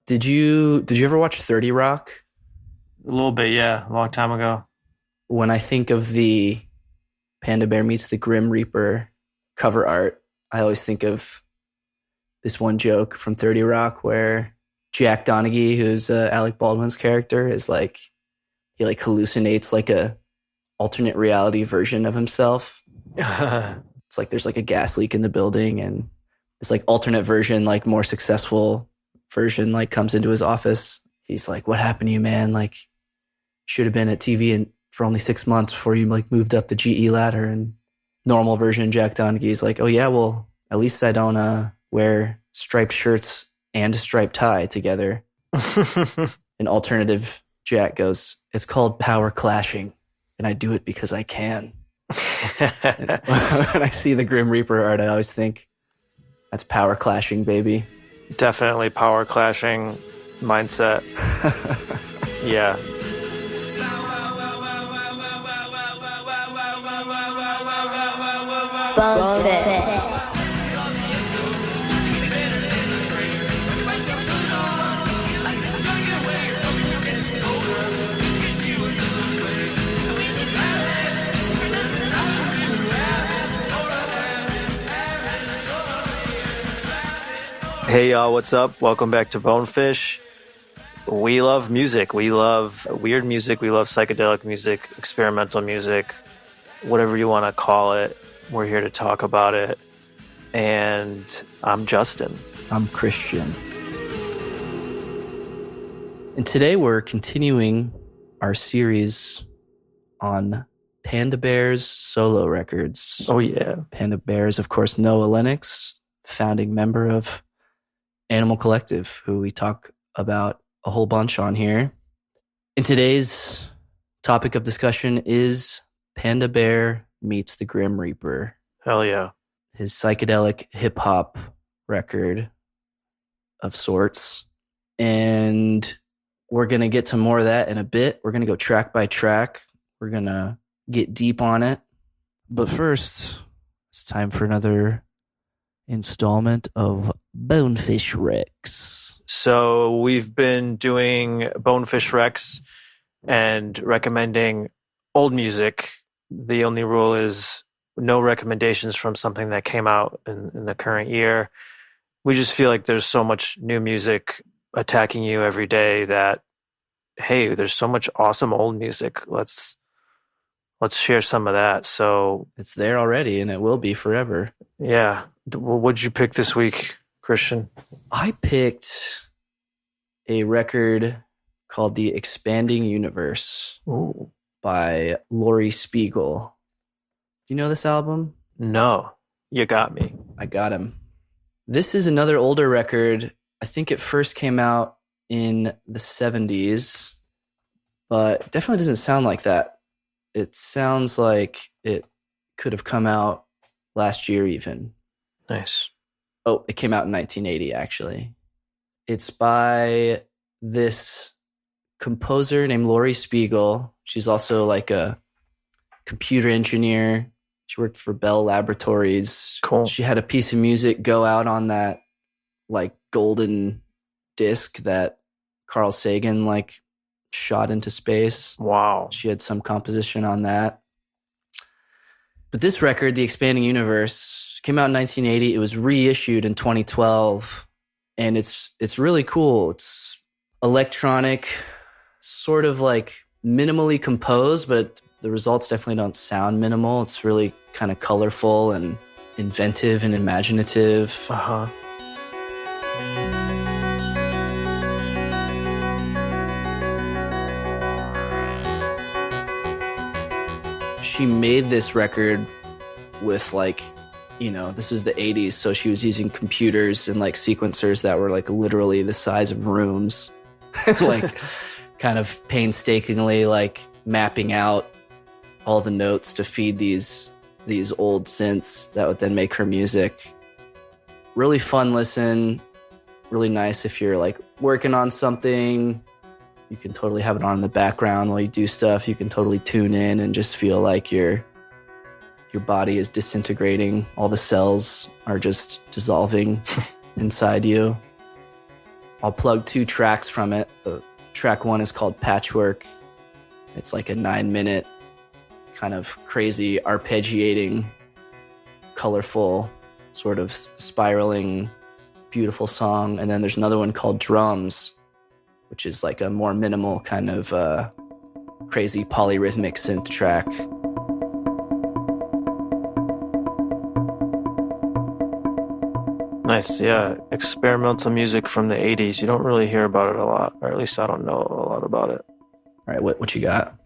Did you ever watch 30 Rock? A little bit, yeah. A long time ago. When I think of the Panda Bear meets the Grim Reaper cover art, I always think of this one joke from 30 Rock where Jack Donaghy, who's Alec Baldwin's character, is like he like hallucinates like a alternate reality version of himself. It's like there's like a gas leak in the building, and this like alternate version, like more successful version, like comes into his office. He's like, "What happened to you, man? Like, should have been at TV and for only 6 months before you like moved up the GE ladder." And normal version Jack Donaghy's like, "Oh yeah, well at least I don't wear striped shirts and a striped tie together." An alternative Jack goes, "It's called power clashing, and I do it because I can." And when I see the Grim Reaper art, I always think that's power clashing, baby. Definitely power clashing mindset. Yeah. Bonefish. Hey y'all, what's up? Welcome back to Bonefish. We love music. We love weird music. We love psychedelic music, experimental music, whatever you want to call it. We're here to talk about it. And I'm Justin. I'm Christian. And today we're continuing our series on Panda Bear's solo records. Oh, yeah. Panda Bear is, of course, Noah Lennox, founding member of Animal Collective, who we talk about a whole bunch on here. And today's topic of discussion is Panda Bear meets the Grim Reaper. Hell yeah. His psychedelic hip-hop record of sorts. And we're going to get to more of that in a bit. We're going to go track by track. We're going to get deep on it. But first, it's time for another installment of Bonefish Rex. So we've been doing Bonefish Rex and recommending old music. The only rule is no recommendations from something that came out in the current year. We just feel like there's so much new music attacking you every day that, hey, there's so much awesome old music. Let's share some of that. So it's there already, and it will be forever. Yeah. What'd you pick this week, Christian? I picked a record called The Expanding Universe. Ooh. By Laurie Spiegel. Do you know this album? No. You got me. I got him. This is another older record. I think it first came out in the 70s, but definitely doesn't sound like that. It sounds like it could have come out last year even. Nice. Oh, it came out in 1980, actually. It's by this composer named Laurie Spiegel. She's also like a computer engineer. She worked for Bell Laboratories. Cool. She had a piece of music go out on that like golden disc that Carl Sagan like shot into space. Wow. She had some composition on that. But this record, The Expanding Universe, came out in 1980. It was reissued in 2012. And it's really cool. It's electronic, sort of like minimally composed, but the results definitely don't sound minimal. It's really kind of colorful and inventive and imaginative. Uh-huh. She made this record with like, you know, this was the 80s, so she was using computers and like sequencers that were like literally the size of rooms. Like kind of painstakingly like mapping out all the notes to feed these old synths that would then make her music. Really fun listen, really nice if you're like working on something. You can totally have it on in the background while you do stuff. You can totally tune in and just feel like your body is disintegrating. All the cells are just dissolving inside you. I'll plug 2 tracks from it. Track 1 is called Patchwork. It's like a 9-minute kind of crazy arpeggiating, colorful, sort of spiraling, beautiful song. And then there's another one called Drums, which is like a more minimal kind of crazy polyrhythmic synth track. Nice, yeah. Experimental music from the 80s. You don't really hear about it a lot, or at least I don't know a lot about it. All right, what you got?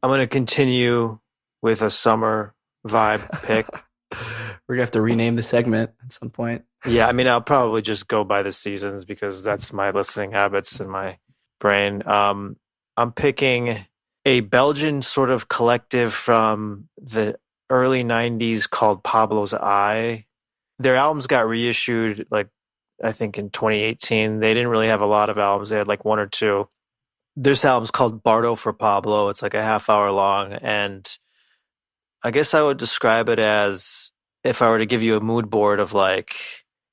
I'm going to continue with a summer vibe pick. We're going to have to rename the segment at some point. Yeah, I mean, I'll probably just go by the seasons because that's my listening habits in my brain. I'm picking a Belgian sort of collective from the early 90s called Pablo's Eye. Their albums got reissued, like, I think in 2018. They didn't really have a lot of albums. They had like 1 or 2. This album's called Bardo for Pablo. It's like a half-hour long. And I guess I would describe it as if I were to give you a mood board of like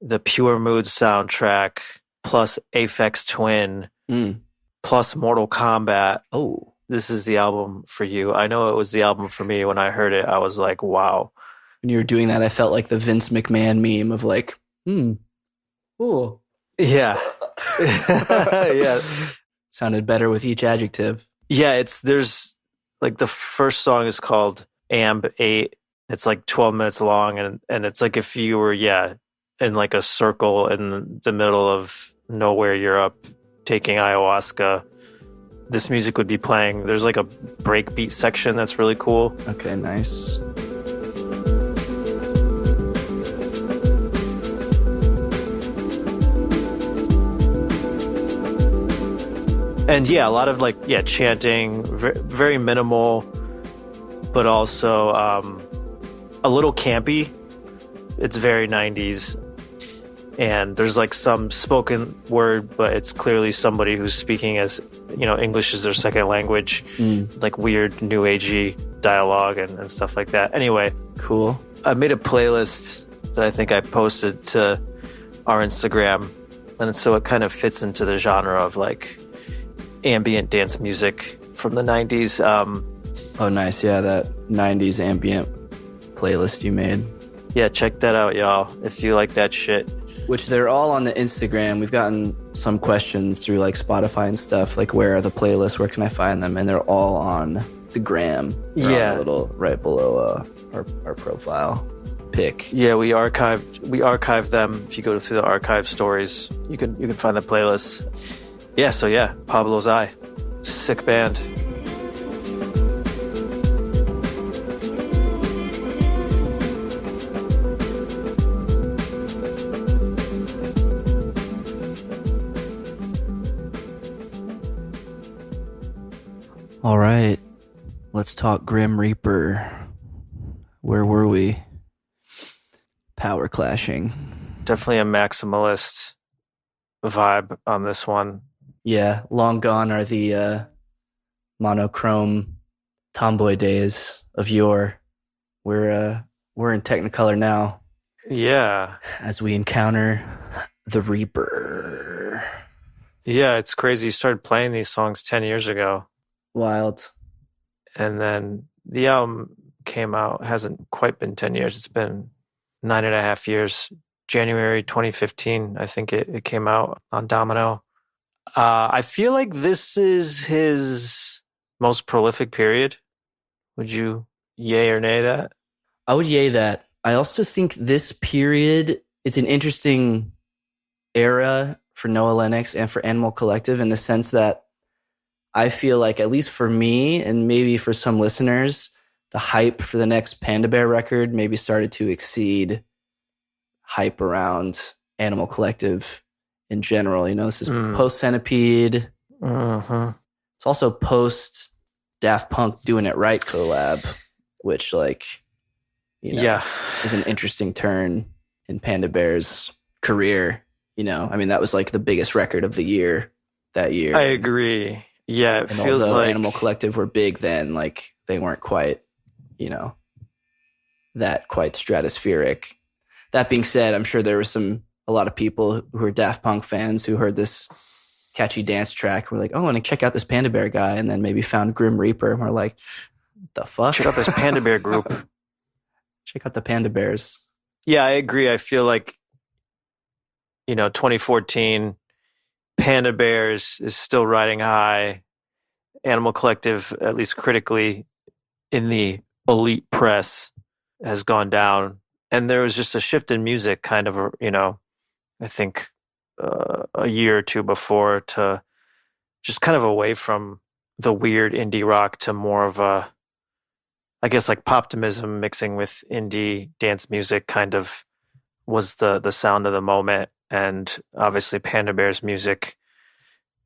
the Pure Mood soundtrack plus Aphex Twin plus Mortal Kombat. Oh, this is the album for you. I know it was the album for me. When I heard it, I was like, wow. When you were doing that, I felt like the Vince McMahon meme of like, oh. Yeah. Yeah. Sounded better with each adjective. Yeah, there's like the first song is called Amb 8. It's like 12 minutes long, and it's like if you were, in like a circle in the middle of nowhere Europe taking ayahuasca, this music would be playing. There's like a breakbeat section that's really cool. Okay, nice. And yeah, a lot of like, chanting, very minimal, but also a little campy. It's very 90s. And there's like some spoken word, but it's clearly somebody who's speaking as, English is their second language, like weird new agey dialogue and stuff like that. Anyway, cool. I made a playlist that I think I posted to our Instagram. And so it kind of fits into the genre of like ambient dance music from the 90s. Oh, nice. Yeah, that 90s ambient playlist you made. Yeah, check that out, y'all, if you like that shit. Which they're all on the Instagram. We've gotten some questions through like Spotify and stuff, like where are the playlists, where can I find them? And they're all on the gram. They're on a little right below our profile pic. Yeah, we archived them. If you go through the archive stories, you can find the playlist. Yeah, so Pablo's Eye. Sick band. All right, let's talk Grim Reaper. Where were we? Power clashing. Definitely a maximalist vibe on this one. Yeah, long gone are the monochrome tomboy days of yore. We're in Technicolor now. Yeah. As we encounter the Reaper. Yeah, it's crazy. You started playing these songs 10 years ago. Wild. And then the album came out, hasn't quite been 10 years. It's been 9.5 years. January 2015, I think it came out on Domino. I feel like this is his most prolific period. Would you yay or nay that? I would yay that. I also think this period, it's an interesting era for Noah Lennox and for Animal Collective in the sense that I feel like, at least for me and maybe for some listeners, the hype for the next Panda Bear record maybe started to exceed hype around Animal Collective in general. This is post Centipede. It's also post Daft Punk Doing It Right collab, which is an interesting turn in Panda Bear's career. That was like the biggest record of the year that year. I agree. Yeah, it feels like Animal Collective were big then, like they weren't quite, that quite stratospheric. That being said, I'm sure there was some a lot of people who are Daft Punk fans who heard this catchy dance track were like, oh, I want to check out this Panda Bear guy, and then maybe found Grim Reaper and we're like, what the fuck? Check out this Panda Bear group. Check out the Panda Bears. Yeah, I agree. I feel like, 2014, Panda Bears is still riding high. Animal Collective, at least critically, in the elite press, has gone down. And there was just a shift in music, kind of, I think a year or two before, to just kind of away from the weird indie rock to more of a, I guess, like poptimism mixing with indie dance music kind of was the sound of the moment. And obviously Panda Bear's music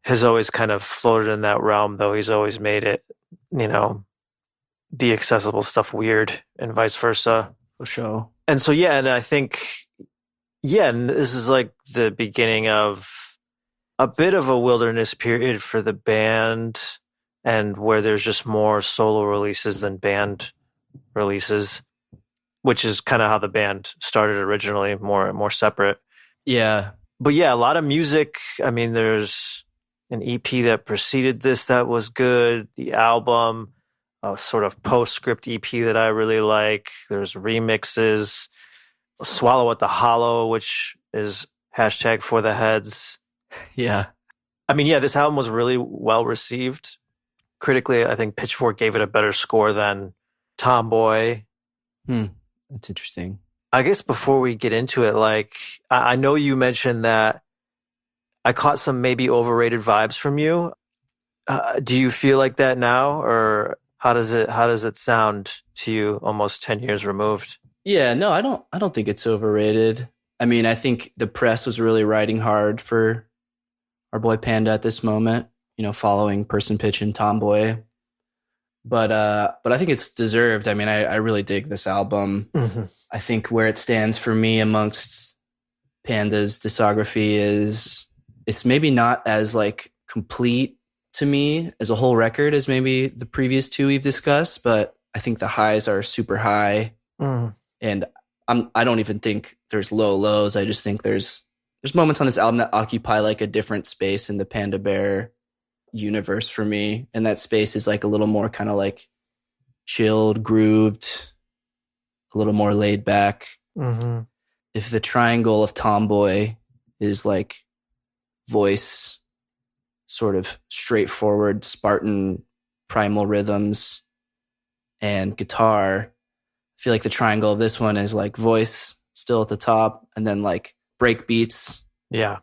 has always kind of floated in that realm, though he's always made it, the accessible stuff weird and vice versa. For sure. And so, and I think, and this is like the beginning of a bit of a wilderness period for the band, and where there's just more solo releases than band releases, which is kind of how the band started originally, more separate. Yeah. But a lot of music. I mean, there's an EP that preceded this that was good. The album, a sort of postscript EP that I really like. There's remixes. Swallow at the Hollow, which is hashtag for the heads. Yeah. I mean, this album was really well received. Critically, I think Pitchfork gave it a better score than Tomboy. That's interesting. I guess before we get into it, like, I know you mentioned that I caught some maybe overrated vibes from you. Do you feel like that now, or how does it sound to you almost 10 years removed? Yeah, no, I don't think it's overrated. I mean, I think the press was really riding hard for our boy Panda at this moment, following Person Pitch and Tomboy. But I think it's deserved. I mean, I really dig this album. Mm-hmm. I think where it stands for me amongst Panda's discography is it's maybe not as like complete to me as a whole record as maybe the previous two we've discussed, but I think the highs are super high. And I don't even think there's low lows. I just think there's moments on this album that occupy like a different space in the Panda Bear universe for me. And that space is like a little more kind of like chilled, grooved, a little more laid back. Mm-hmm. If the triangle of Tomboy is like voice, sort of straightforward, Spartan primal rhythms, and guitar, I feel like the triangle of this one is like voice still at the top, and then like break beats,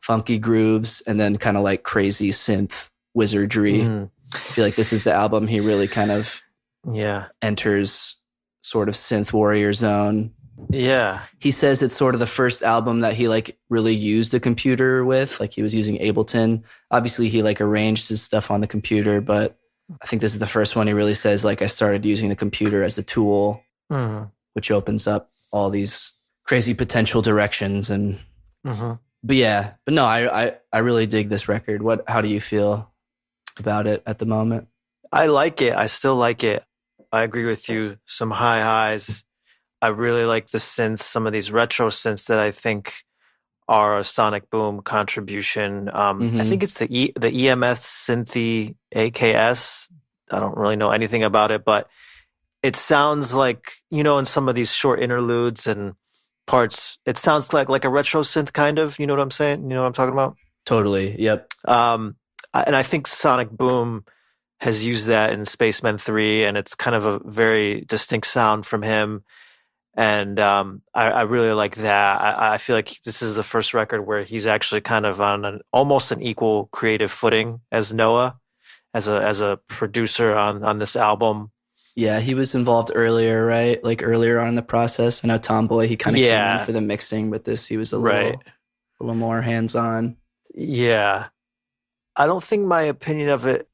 funky grooves, and then kind of like crazy synth wizardry. I feel like this is the album he really kind of enters sort of synth warrior zone. Yeah. He says it's sort of the first album that he like really used a computer with, like he was using Ableton. Obviously he like arranged his stuff on the computer, but I think this is the first one he really says like I started using the computer as a tool, which opens up all these crazy potential directions. And but no, I really dig this record. How do you feel about it at the moment? I like it. I still like it. I agree with you. Some high highs. I really like the synths, some of these retro synths that I think are a Sonic Boom contribution. I think it's the EMS Synthy AKS. I don't really know anything about it, but it sounds like, in some of these short interludes and parts, it sounds like a retro synth kind of, you know what I'm saying? You know what I'm talking about? Totally. Yep. And I think Sonic Boom has used that in Spaceman 3, and it's kind of a very distinct sound from him. And I really like that. I feel like this is the first record where he's actually kind of on almost an equal creative footing as Noah, as a producer on this album. Yeah, he was involved earlier, right? Like earlier on in the process. I know Tomboy, he kind of came in for the mixing, but this he was a little more hands-on. Yeah. I don't think my opinion of it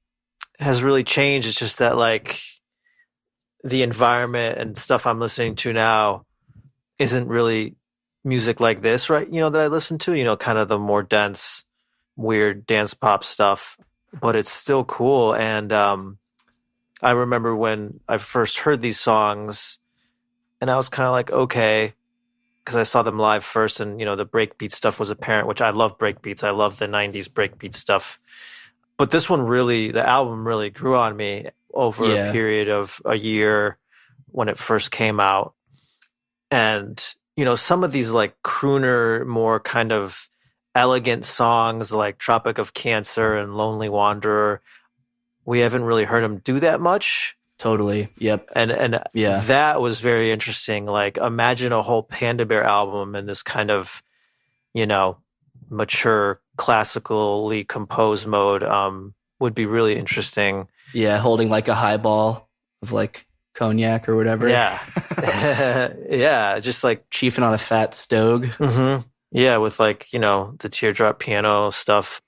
has really changed. It's just that like the environment and stuff I'm listening to now isn't really music like this, right? That I listen to, kind of the more dense, weird dance pop stuff, but it's still cool. And I remember when I first heard these songs and I was kind of like, okay, because I saw them live first, and the breakbeat stuff was apparent, which I love breakbeats. I love the '90s breakbeat stuff. But this one really, the album really grew on me over a Yeah, period of a year when it first came out. And, some of these like crooner, more kind of elegant songs like Tropic of Cancer and Lonely Wanderer, we haven't really heard him do that much. totally. Yep. And Yeah, that was very interesting. Like imagine a whole Panda Bear album in this kind of, you know, mature, classically composed mode, would be really interesting. yeah. Holding like a highball of like cognac or whatever. Yeah. Yeah. Just like, Chiefing on a fat stogue. yeah, with like, the teardrop piano stuff.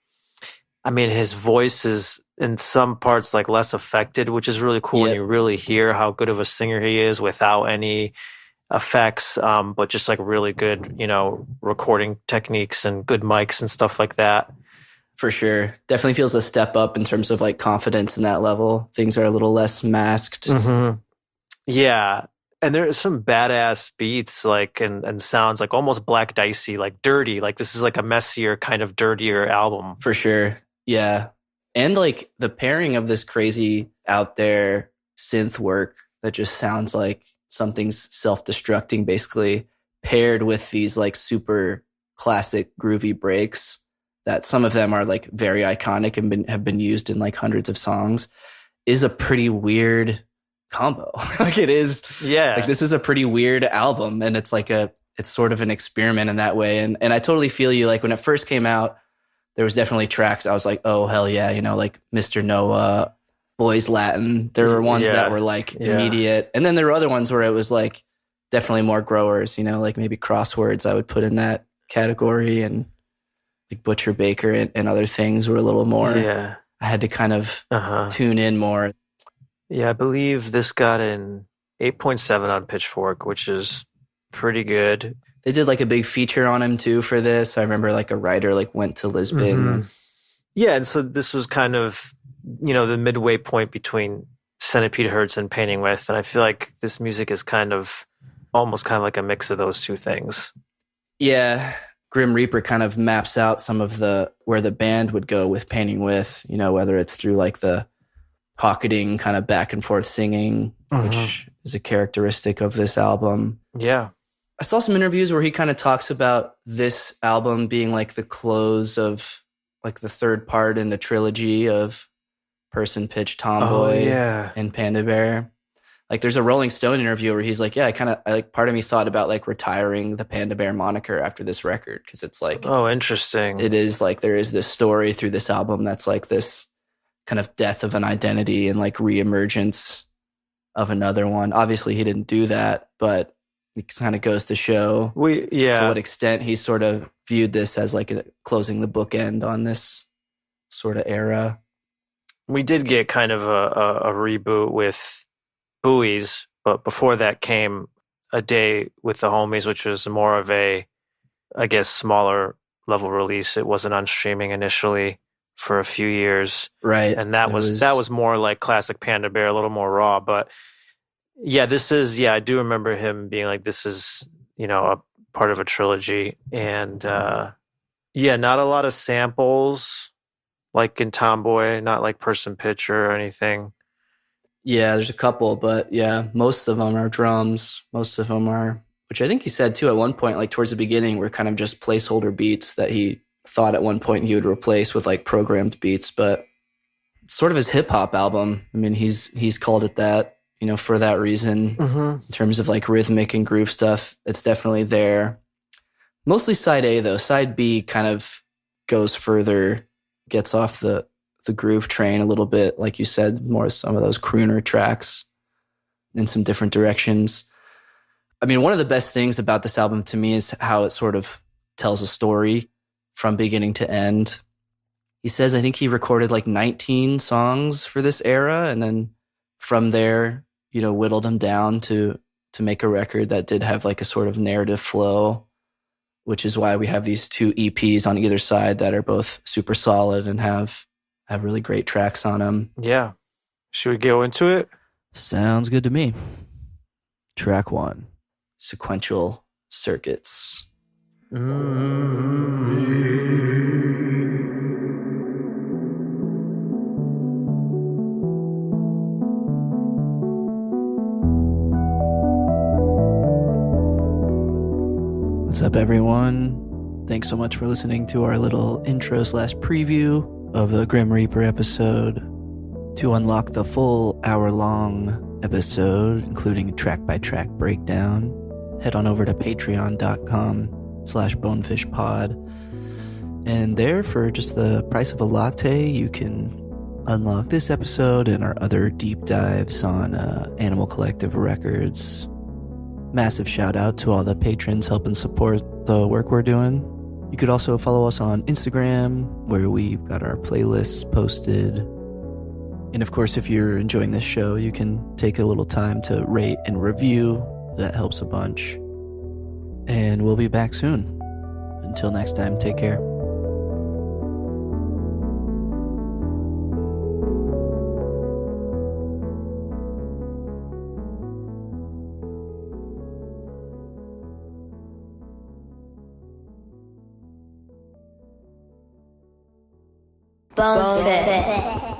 I mean, his voice is in some parts like less affected, which is really cool. Yep. And you really hear how good of a singer he is without any effects, but just like really good, recording techniques and good mics and stuff like that. For sure. Definitely feels a step up in terms of like confidence in that level. Things are a little less masked. Yeah. And there's some badass beats like and sounds like almost Black Dicey, like dirty. Like this is like a messier, kind of dirtier album. For sure. Yeah. And like the pairing of this crazy out there synth work that just sounds like something's self-destructing, basically, paired with these like super classic groovy breaks that some of them are like very iconic and have been used in like hundreds of songs, is a pretty weird combo. Like it is. Yeah. Like this is a pretty weird album, and it's sort of an experiment in that way. And I totally feel you. Like when it first came out, there was definitely tracks I was like, oh hell yeah, like Mr. Noah, Boys Latin. There were ones that were like immediate, and then there were other ones where it was like definitely more growers. Like maybe Crosswords I would put in that category, and like Butcher Baker and other things were a little more. Yeah, I had to kind of tune in more. Yeah, I believe this got an 8.7 on Pitchfork, which is pretty good. They did like a big feature on him too for this. I remember like a writer like went to Lisbon. Yeah, and so this was kind of, the midway point between Centipede Hurts and Painting With, and I feel like this music is almost kind of like a mix of those two things. Yeah, Grim Reaper kind of maps out some of where the band would go with Painting With, whether it's through like the pocketing kind of back and forth singing, which is a characteristic of this album. Yeah. I saw some interviews where he kind of talks about this album being like the close of like the third part in the trilogy of Person Pitch, Tomboy, and Panda Bear. Like there's a Rolling Stone interview where he's like, yeah, part of me thought about like retiring the Panda Bear moniker after this record, because it's like, oh, interesting. It is like there is this story through this album that's like this kind of death of an identity and like reemergence of another one. Obviously he didn't do that, but it kind of goes to show to what extent he sort of viewed this as like closing the bookend on this sort of era. We did get kind of a reboot with Buoys, but before that came A Day with the Homies, which was more of a, I guess, smaller level release. It wasn't on streaming initially for a few years. Right. And that was more like classic Panda Bear, a little more raw, but yeah, I do remember him being like, this is, a part of a trilogy. And not a lot of samples like in Tomboy, not like Person Pitch or anything. Yeah, there's a couple, but yeah, most of them are drums. Most of them are, which I think he said too at one point, like towards the beginning, were kind of just placeholder beats that he thought at one point he would replace with like programmed beats. But it's sort of his hip hop album. I mean, he's called it that. For that reason, in terms of like rhythmic and groove stuff, it's definitely there. Mostly side A though. Side B kind of goes further, gets off the groove train a little bit. Like you said, more some of those crooner tracks in some different directions. I mean, one of the best things about this album to me is how it sort of tells a story from beginning to end. He says, I think he recorded like 19 songs for this era. And then from there, whittled them down to make a record that did have like a sort of narrative flow, which is why we have these two EPs on either side that are both super solid and have really great tracks on them. Yeah. Should we go into it? Sounds good to me. Track 1, Sequential circuits. What's up, everyone? Thanks so much for listening to our little intro/preview of the Grim Reaper episode. To unlock the full hour-long episode, including a track-by-track breakdown, head on over to patreon.com/bonefishpod. And there, for just the price of a latte, you can unlock this episode and our other deep dives on Animal Collective Records. Massive shout out to all the patrons helping support the work we're doing. You could also follow us on Instagram, where we've got our playlists posted. And of course, if you're enjoying this show, you can take a little time to rate and review. That helps a bunch. And we'll be back soon. Until next time, take care. Bonefish.